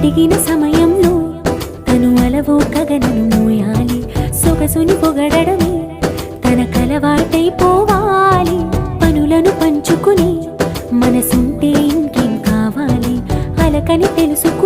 అడిగిన సమయంలో తను అలవో గగనను మోయాలి. సొగసుని పొగడమే తనకలవాటైపోవాలి. పనులను పంచుకుని మనసుంటే ఇంకేం కావాలి. అలకని తెలుసు